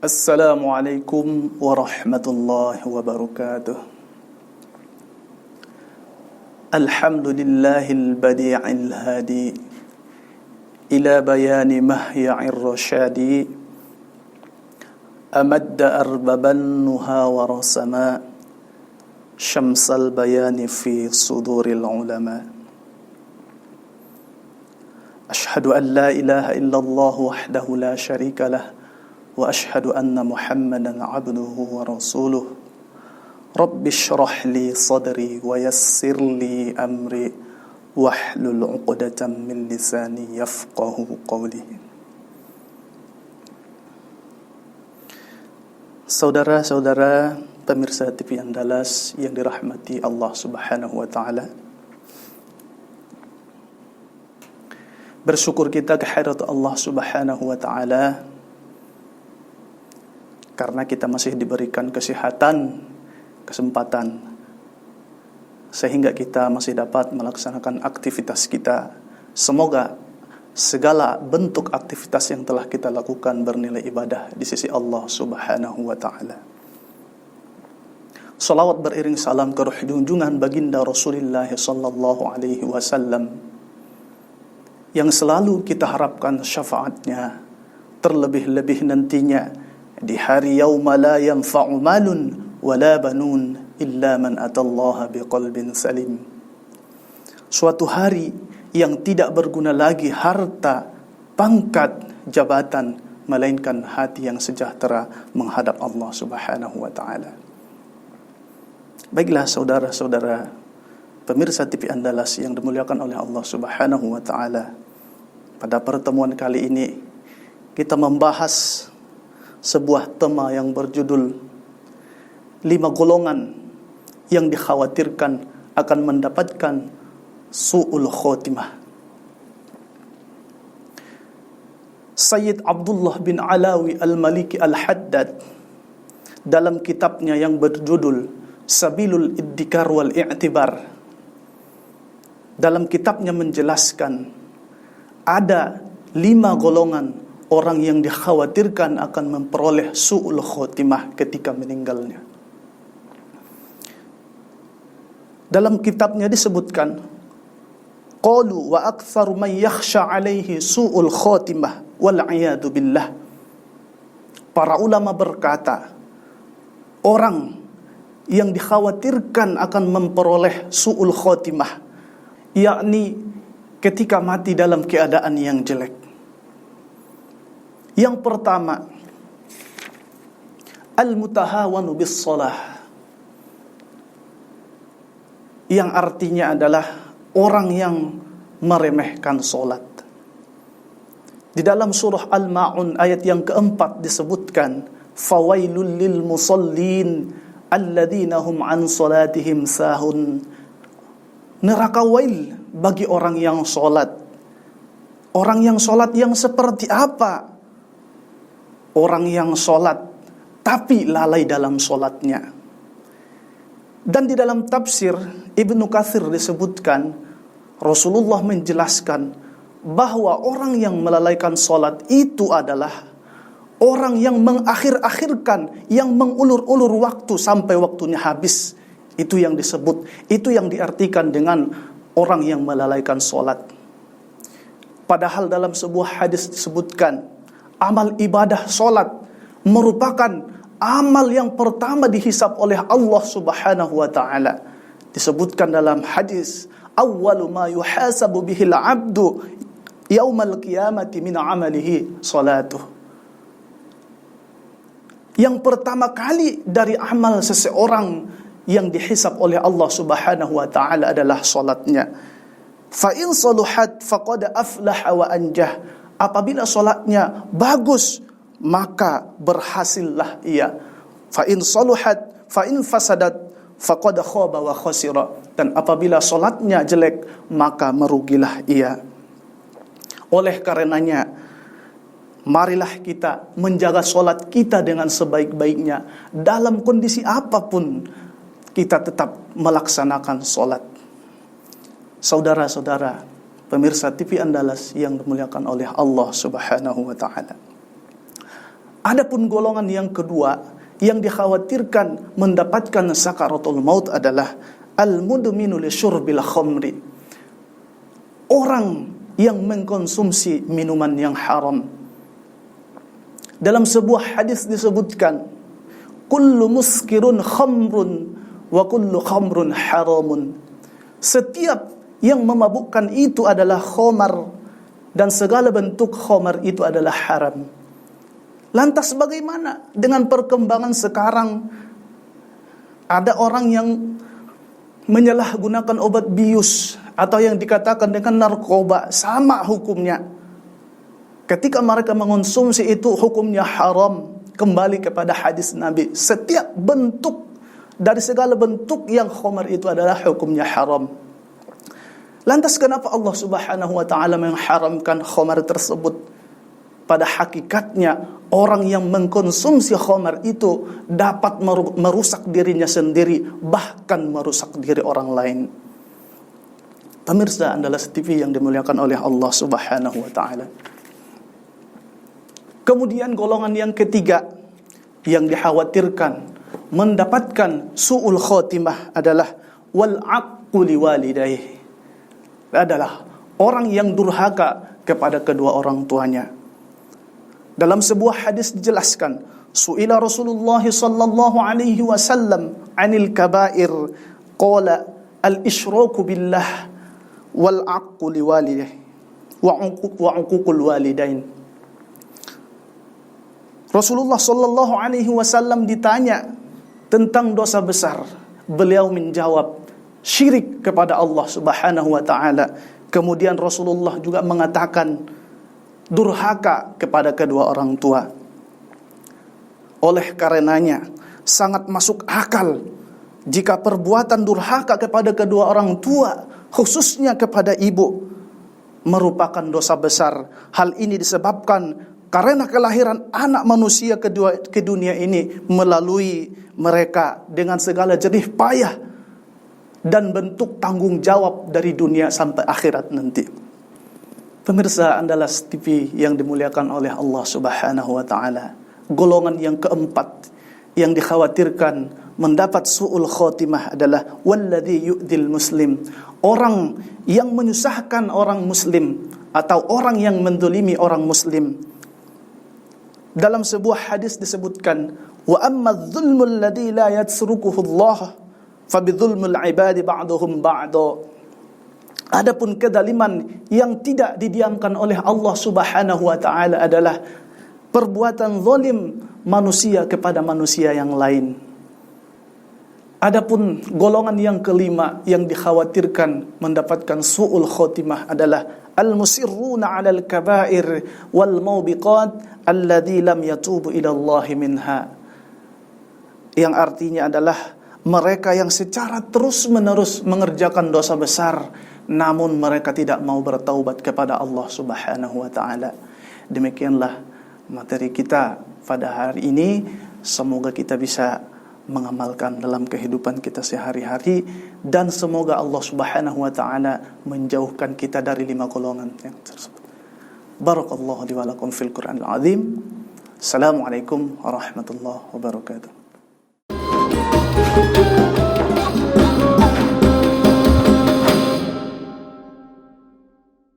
Assalamualaikum warahmatullahi wabarakatuh. Alhamdulillahil badi'il hadi ila bayani mahya'ir rasyadi amadda arbaban nuha wa rasama syamsal bayani fi suduril ulama. Ashhadu an la ilaha illallah wahdahu la syarika lah wa ashhadu anna Muhammadan abduhu wa rasuluh. Rabbi shrah li sadri wa yassir li amri wahlul 'uqdatam min lisani yafqahu qawli. Saudara-saudara pemirsa TV Andalas yang dirahmati Allah Subhanahu wa taala. Bersyukur kita kehadirat Allah Subhanahu wa taala karena kita masih diberikan kesehatan, kesempatan, sehingga kita masih dapat melaksanakan aktivitas kita. Semoga segala bentuk aktivitas yang telah kita lakukan bernilai ibadah di sisi Allah Subhanahu wa ta'ala. Salawat beriring salam ke ruh junjungan baginda Rasulullah sallallahu alaihi wasallam yang selalu kita harapkan syafaatnya, terlebih-lebih nantinya di hari yauma la yanfa'u malun wala banun illa man atallaha biqalbin salim. Suatu hari yang tidak berguna lagi harta, pangkat, jabatan, melainkan hati yang sejahtera menghadap Allah Subhanahu wa taala. Baiklah saudara-saudara pemirsa TV Andalas yang dimuliakan oleh Allah Subhanahu wa taala. Pada pertemuan kali ini kita membahas sebuah tema yang berjudul 5 golongan yang dikhawatirkan akan mendapatkan su'ul khotimah. Sayyid Abdullah bin Alawi Al-Maliki Al-Haddad dalam kitabnya yang berjudul Sabilul Iddikar wal I'tibar, dalam kitabnya menjelaskan ada 5 golongan orang yang dikhawatirkan akan memperoleh su'ul khotimah ketika meninggalnya. Dalam kitabnya disebutkan, qalu wa aktsaru man yakhsha alaihi su'ul khotimah wal a'yadu billah. Para ulama berkata, orang yang dikhawatirkan akan memperoleh su'ul khotimah, yakni ketika mati dalam keadaan yang jelek. Yang pertama, al-mutahawanu bis-shalah, yang artinya adalah orang yang meremehkan salat. Di dalam surah Al-Ma'un ayat yang keempat disebutkan, fawailul lil musallin alladzina hum an salatihim sahun. Neraka wail bagi orang yang salat. Orang yang salat yang seperti apa? Orang yang sholat tapi lalai dalam sholatnya. Dan di dalam tafsir Ibnu Katsir disebutkan, Rasulullah menjelaskan bahwa orang yang melalaikan sholat itu adalah orang yang mengakhir-akhirkan, yang mengulur-ulur waktu sampai waktunya habis. Itu yang disebut, itu yang diartikan dengan orang yang melalaikan sholat. Padahal dalam sebuah hadis disebutkan, amal ibadah solat merupakan amal yang pertama dihisab oleh Allah Subhanahu wa ta'ala. Disebutkan dalam hadis, awwalu ma yuhasabu bihil abdu yaumal qiyamati min amalihi salatuh. Yang pertama kali dari amal seseorang yang dihisab oleh Allah Subhanahu wa ta'ala adalah salatnya. Fa in saluhat faqad aflaha wa anjah. Apabila solatnya bagus, maka berhasillah ia. Fa in saluhat fa in fasadat faqad khaba wa khasira. Dan apabila solatnya jelek, maka merugilah ia. Oleh karenanya, marilah kita menjaga solat kita dengan sebaik-baiknya. Dalam kondisi apapun, kita tetap melaksanakan solat. Saudara-saudara pemirsa TV Andalas yang dimuliakan oleh Allah Subhanahu wa ta'ala, Adapun golongan yang kedua yang dikhawatirkan mendapatkan sakaratul maut adalah al-mudminu li syurbil khamri. Orang yang mengkonsumsi minuman yang haram. Dalam sebuah hadis disebutkan, kullu muskirun khamrun wa kullu khamrun haramun. Setiap yang memabukkan itu adalah khamar, dan segala bentuk khamar itu adalah haram. Lantas bagaimana dengan perkembangan sekarang? Ada orang yang menyalahgunakan obat bius atau yang dikatakan dengan narkoba, sama hukumnya. Ketika mereka mengonsumsi itu hukumnya haram. Kembali kepada hadis Nabi, setiap bentuk dari segala bentuk yang khamar itu adalah hukumnya haram. Lantas kenapa Allah Subhanahu wa taala mengharamkan khamar tersebut? Pada hakikatnya orang yang mengkonsumsi khamar itu dapat merusak dirinya sendiri, bahkan merusak diri orang lain. Pemirsa Andalas TV yang dimuliakan oleh Allah Subhanahu wa taala. Kemudian golongan yang ketiga yang dikhawatirkan mendapatkan su'ul khotimah adalah wal aqu liwalidayhi. Adalah orang yang durhaka kepada kedua orang tuanya. Dalam sebuah hadis dijelaskan, su'ila Rasulullah sallallahu alaihi wasallam 'anil kaba'ir, qala al-isyraku billah wal aqu liwalidayhi wa uququl walidain. Rasulullah sallallahu alaihi wasallam ditanya tentang dosa besar. Beliau menjawab, syirik kepada Allah Subhanahu wa taala. Kemudian Rasulullah juga mengatakan durhaka kepada kedua orang tua. Oleh karenanya sangat masuk akal jika perbuatan durhaka kepada kedua orang tua, khususnya kepada ibu, merupakan dosa besar. Hal ini disebabkan karena kelahiran anak manusia ke dunia ini melalui mereka dengan segala jerih payah dan bentuk tanggung jawab dari dunia sampai akhirat nanti. Pemirsa Andalas TV yang dimuliakan oleh Allah Subhanahu wa taala, golongan yang keempat yang dikhawatirkan mendapat su'ul khotimah adalah walladzi yu'dil muslim, orang yang menyusahkan orang muslim atau orang yang mendolimi orang muslim. Dalam sebuah hadis disebutkan, wa amma adh-dhulmu alladhi la yatsrukuhu Allah fa bidzulmil ibadi ba'dhum ba'da. Adapun kedaliman yang tidak didiamkan oleh Allah Subhanahu wa taala adalah perbuatan zalim manusia kepada manusia yang lain. Adapun golongan yang kelima yang dikhawatirkan mendapatkan su'ul khotimah adalah al-musirruna 'alal kaba'ir wal maubiqat alladzi lam yatubu ila Allah minha. Yang artinya adalah mereka yang secara terus-menerus mengerjakan dosa besar namun mereka tidak mau bertaubat kepada Allah Subhanahu wa taala. Demikianlah materi kita pada hari ini. Semoga kita bisa mengamalkan dalam kehidupan kita sehari-hari, dan semoga Allah Subhanahu wa taala menjauhkan kita dari 5 golongan yang tersebut. Barakallahu li wa lakum fil Qur'anil azim. Assalamualaikum warahmatullahi wabarakatuh.